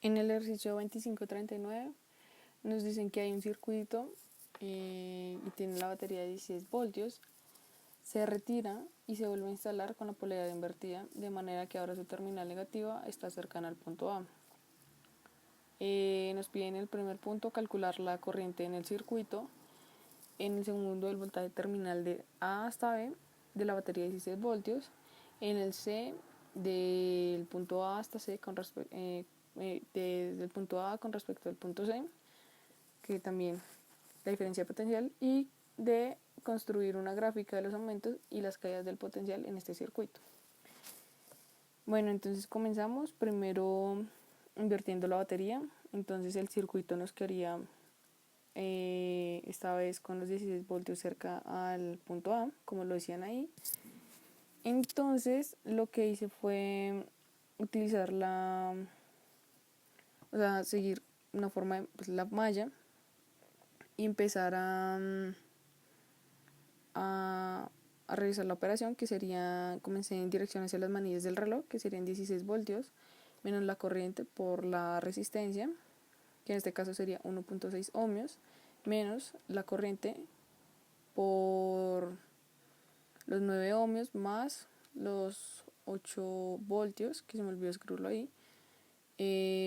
En el ejercicio 2539 nos dicen que hay un circuito y tiene la batería de 16 voltios, se retira y se vuelve a instalar con la polaridad invertida, de manera que ahora su terminal negativa está cercana al punto A. Nos piden en el primer punto calcular la corriente en el circuito, en el segundo el voltaje terminal de A hasta B de la batería de 16 voltios, en el C del punto A hasta C desde el punto A con respecto al punto C, que también la diferencia potencial, y de construir una gráfica de los aumentos y las caídas del potencial en este circuito. Bueno, entonces comenzamos primero invirtiendo la batería. Entonces el circuito nos quedaría esta vez con los 16 voltios cerca al punto A, como lo decían ahí. Entonces lo que hice fue utilizar seguir una forma de la malla y empezar a realizar la operación, que sería, comencé en dirección hacia las manillas del reloj, que serían 16 voltios, menos la corriente por la resistencia, que en este caso sería 1.6 ohmios, menos la corriente por los 9 ohmios, más los 8 voltios, que se me olvidó escribirlo ahí,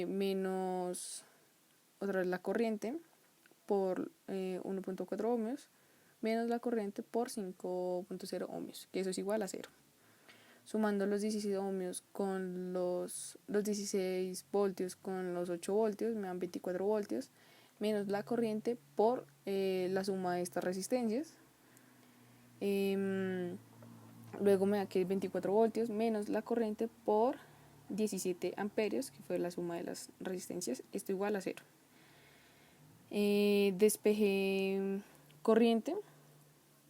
menos otra vez la corriente por 1.4 ohmios, menos la corriente por 5.0 ohmios, que eso es igual a 0. Sumando los 16 ohmios con los 16 voltios con los 8 voltios, me dan 24 voltios, menos la corriente por la suma de estas resistencias. Luego me da que 24 voltios menos la corriente por 17 amperios, que fue la suma de las resistencias, esto igual a 0. Despejé corriente,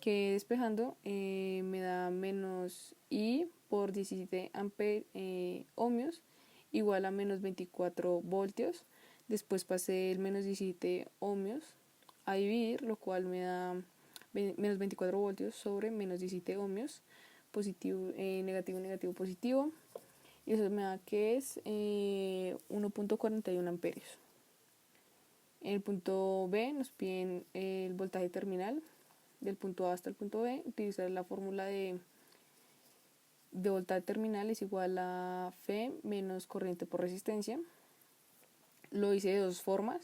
que despejando me da menos I por 17 ohmios igual a menos 24 voltios. Después pasé el menos 17 ohmios a dividir, lo cual me da menos 24 voltios sobre menos 17 ohmios, positivo, negativo, negativo, positivo, y eso me da que es 1.41 amperios. En el punto B nos piden el voltaje terminal del punto A hasta el punto B. Utilizar la fórmula de voltaje terminal es igual a F menos corriente por resistencia. Lo hice de dos formas.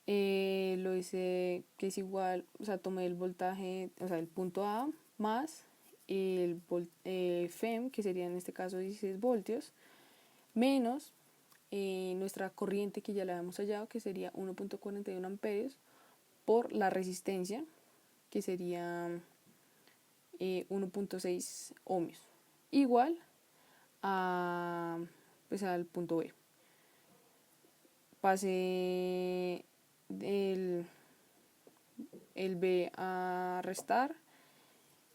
Lo hice que es igual, tomé el voltaje, el punto A más el FEM, que sería en este caso 16 voltios, menos nuestra corriente que ya la habíamos hallado, que sería 1.41 amperios, por la resistencia, que sería 1.6 ohmios, igual a, al punto B. Pasé el B a restar,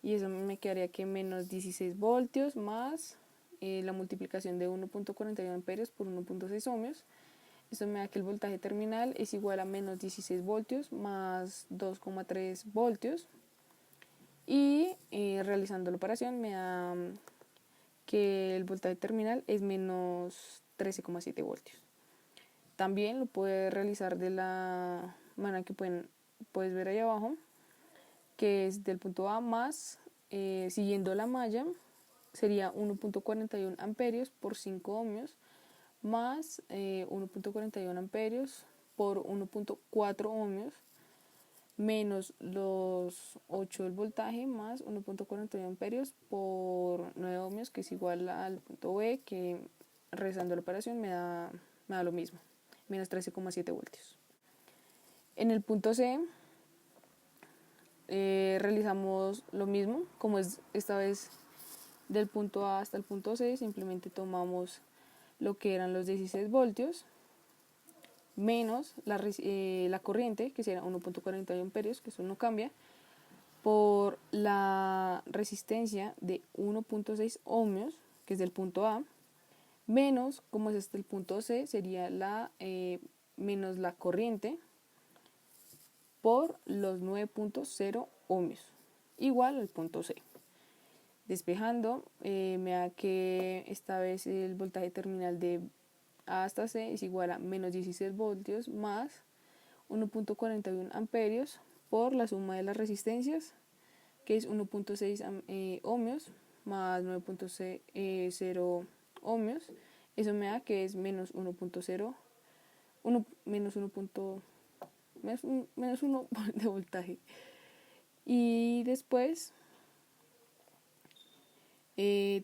y eso me quedaría que menos 16 voltios más la multiplicación de 1.41 amperios por 1.6 ohmios. Esto me da que el voltaje terminal es igual a menos 16 voltios más 2,3 voltios. Y realizando la operación me da que el voltaje terminal es menos 13,7 voltios. También lo puedes realizar de la manera que puedes ver ahí abajo, que es del punto A más, siguiendo la malla, sería 1.41 amperios por 5 ohmios más 1.41 amperios por 1.4 ohmios menos los 8 del voltaje más 1.41 amperios por 9 ohmios, que es igual al punto B, que realizando la operación me da lo mismo, menos 13,7 voltios. En el punto C realizamos lo mismo, como es esta vez del punto A hasta el punto C, simplemente tomamos lo que eran los 16 voltios menos la corriente, que será 1.41 amperios, que eso no cambia, por la resistencia de 1.6 ohmios, que es del punto A, menos, como es el punto C, sería menos la corriente por los 9.0 ohmios, igual al punto C. Despejando, me da que esta vez el voltaje terminal de A hasta C es igual a menos 16 voltios más 1.41 amperios por la suma de las resistencias, que es 1.6 ohmios más 9.0 ohmios. Eso me da que es menos 1.0, menos 1 de voltaje. Y después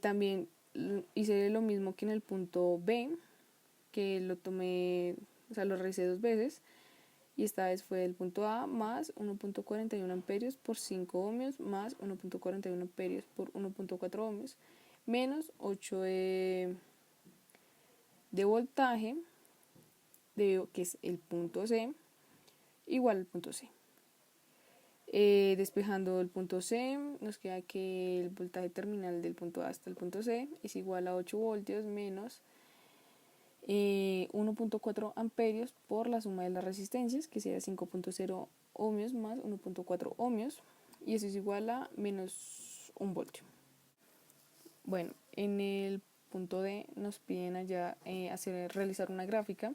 también hice lo mismo que en el punto B, que lo tomé, o sea, lo realicé 2 veces. Y esta vez fue el punto A más 1.41 amperios por 5 ohmios más 1.41 amperios por 1.4 ohmios menos 8 de voltaje, que es el punto C, igual al punto C. Despejando el punto C, nos queda que el voltaje terminal del punto A hasta el punto C es igual a 8 voltios menos 1.4 amperios por la suma de las resistencias, que sería 5.0 ohmios más 1.4 ohmios, y eso es igual a menos 1 voltio. Bueno, en el punto D nos piden allá realizar una gráfica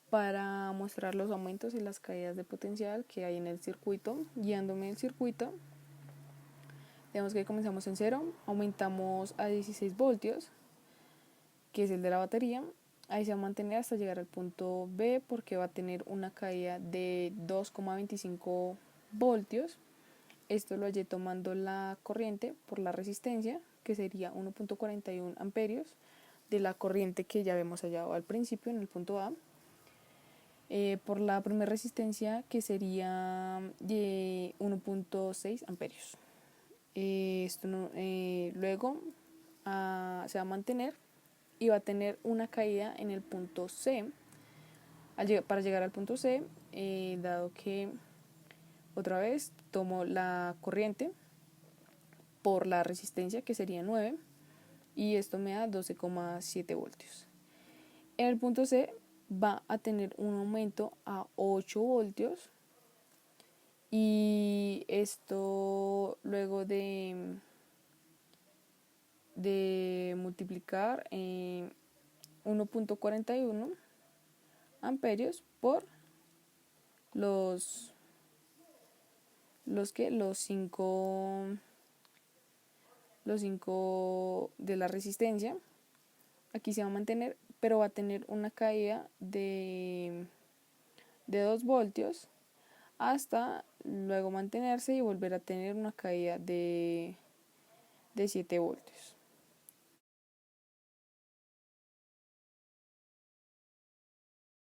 para mostrar los aumentos y las caídas de potencial que hay en el circuito. Guiándome el circuito, vemos que comenzamos en 0, aumentamos a 16 voltios, que es el de la batería. Ahí se va a mantener hasta llegar al punto B, porque va a tener una caída de 2,25 voltios. Esto lo hallé tomando la corriente por la resistencia, que sería 1.41 amperios de la corriente que ya habíamos hallado al principio en el punto A. Por la primera resistencia, que sería de 1.6 amperios. Luego se va a mantener y va a tener una caída en el punto C. Para llegar al punto C, dado que otra vez tomo la corriente por la resistencia, que sería 9, y esto me da 12,7 voltios. En el punto C va a tener un aumento a 8 voltios, y esto luego de multiplicar 1.41 amperios por los 5 de la resistencia. Aquí se va a mantener, pero va a tener una caída de 2 voltios hasta luego mantenerse y volver a tener una caída de 7 voltios.